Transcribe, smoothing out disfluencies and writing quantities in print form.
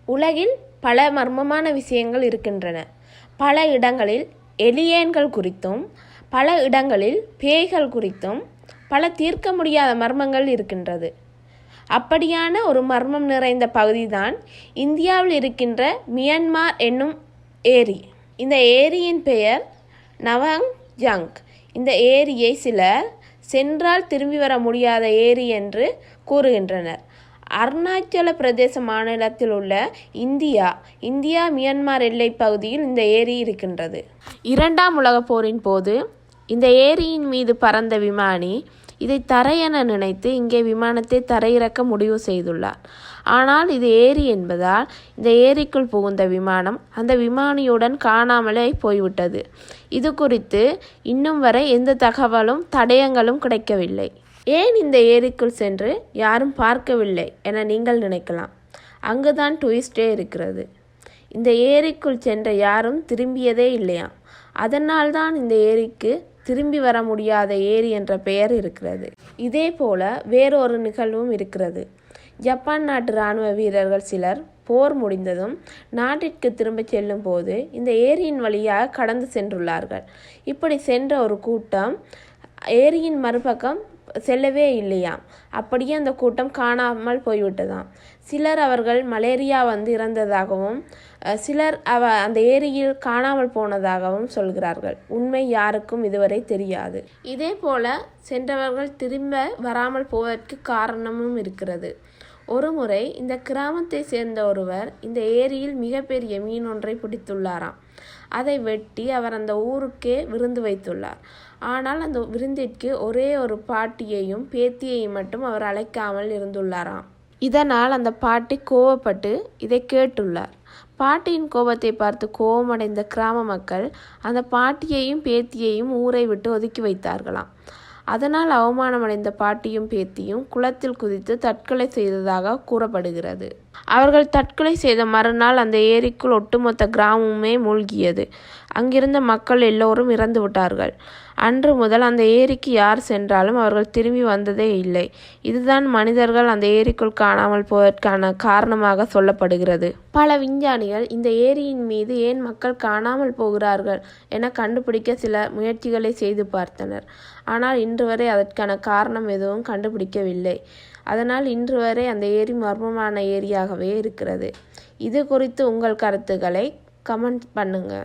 உலகில் பல மர்மமான விஷயங்கள் இருக்கின்றன. பல இடங்களில் எலியன்கள் குறித்தும் பல இடங்களில் பேய்கள் குறித்தும் பல தீர்க்க முடியாத மர்மங்கள் இருக்கின்றது. அப்படியான ஒரு மர்மம் நிறைந்த பகுதிதான் இந்தியாவில் இருக்கின்ற மியான்மர் என்னும் ஏரி. இந்த ஏரியின் பெயர் நவங் ஜங். இந்த ஏரியை சிலர் சென்றால் திரும்பி வர முடியாத ஏரி என்று கூறுகின்றனர். அருணாச்சல பிரதேச மாநிலத்தில் உள்ள இந்தியா மியான்மர் எல்லை பகுதியில் இந்த ஏரி இருக்கின்றது. 2ஆம் உலகப் போரின் போது இந்த ஏரியின் மீது பறந்த விமானி இதை தரை என நினைத்து இங்கே விமானத்தை தரையிறக்க முடிவு செய்துள்ளார். ஆனால் இது ஏரி என்பதால் இந்த ஏரிக்குள் புகுந்த விமானம் அந்த விமானியுடன் காணாமலே போய்விட்டது. இது குறித்து இன்னும் வரை எந்த தகவலும் தடயங்களும் கிடைக்கவில்லை. ஏன் இந்த ஏரிக்குள் சென்று யாரும் பார்க்கவில்லை என நீங்கள் நினைக்கலாம். அங்குதான் ட்விஸ்டே இருக்கிறது. இந்த ஏரிக்குள் சென்ற யாரும் திரும்பியதே இல்லையாம். அதனால்தான் இந்த ஏரிக்கு திரும்பி வர முடியாத ஏரி என்ற பெயர் இருக்கிறது. இதே போல வேறொரு நிகழ்வும் இருக்கிறது. ஜப்பான் நாட்டு இராணுவ வீரர்கள் சிலர் போர் முடிந்ததும் நாட்டிற்கு திரும்ப செல்லும் போது இந்த ஏரியின் வழியாக கடந்து சென்றுள்ளார்கள். இப்படி சென்ற ஒரு கூட்டம் ஏரியின் மறுபக்கம் செல்லவே இல்லையாம். அப்படியே அந்த கூட்டம் காணாமல் போய்விட்டதாம். சிலர் அவர்கள் மலேரியா வந்து இறந்ததாகவும் சிலர் அந்த ஏரியில் காணாமல் போனதாகவும் சொல்கிறார்கள். உண்மை யாருக்கும் இதுவரை தெரியாது. இதே போல சென்றவர்கள் திரும்ப வராமல் போவதற்கு காரணமும் இருக்கிறது. ஒரு முறை இந்த கிராமத்தை சேர்ந்த ஒருவர் இந்த ஏரியில் மிகப்பெரிய மீன் ஒன்றை பிடித்துள்ளாராம். அதை வெட்டி அவர் அந்த ஊருக்கே விருந்து வைத்துள்ளார். ஆனால் அந்த விருந்திற்கு ஒரே ஒரு பாட்டியையும் பேத்தியையும் மட்டும் அவர் அழைக்காமல் இருந்துள்ளாராம். இதனால் அந்த பாட்டி கோபப்பட்டு இதை கேட்டுள்ளார். பாட்டியின் கோபத்தை பார்த்து கோபமடைந்த கிராம மக்கள் அந்த பாட்டியையும் பேத்தியையும் ஊரை விட்டு ஒதுக்கி வைத்தார்களாம். அதனால் அவமானமடைந்த பாட்டியும் பேத்தியும் குளத்தில் குதித்து தற்கொலை செய்ததாக கூறப்படுகிறது. அவர்கள் தற்கொலை செய்த மறுநாள் அந்த ஏரிக்குள் ஒட்டுமொத்த கிராமமுமே மூழ்கியது. அங்கிருந்த மக்கள் எல்லோரும் இறந்து விட்டார்கள். அன்று முதல் அந்த ஏரிக்கு யார் சென்றாலும் அவர்கள் திரும்பி வந்ததே இல்லை. இதுதான் மனிதர்கள் அந்த ஏரிக்குள் காணாமல் போவதற்கான காரணமாக சொல்லப்படுகிறது. பல விஞ்ஞானிகள் இந்த ஏரியின் மீது ஏன் மக்கள் காணாமல் போகிறார்கள் என கண்டுபிடிக்க சில முயற்சிகளை செய்து பார்த்தனர். ஆனால் இன்று வரை அதற்கான காரணம் எதுவும் கண்டுபிடிக்கவில்லை. அதனால் இன்று வரை அந்த ஏரி மர்மமான ஏரியாகவே இருக்கிறது. இது குறித்து உங்கள் கருத்துக்களை கமெண்ட் பண்ணுங்க.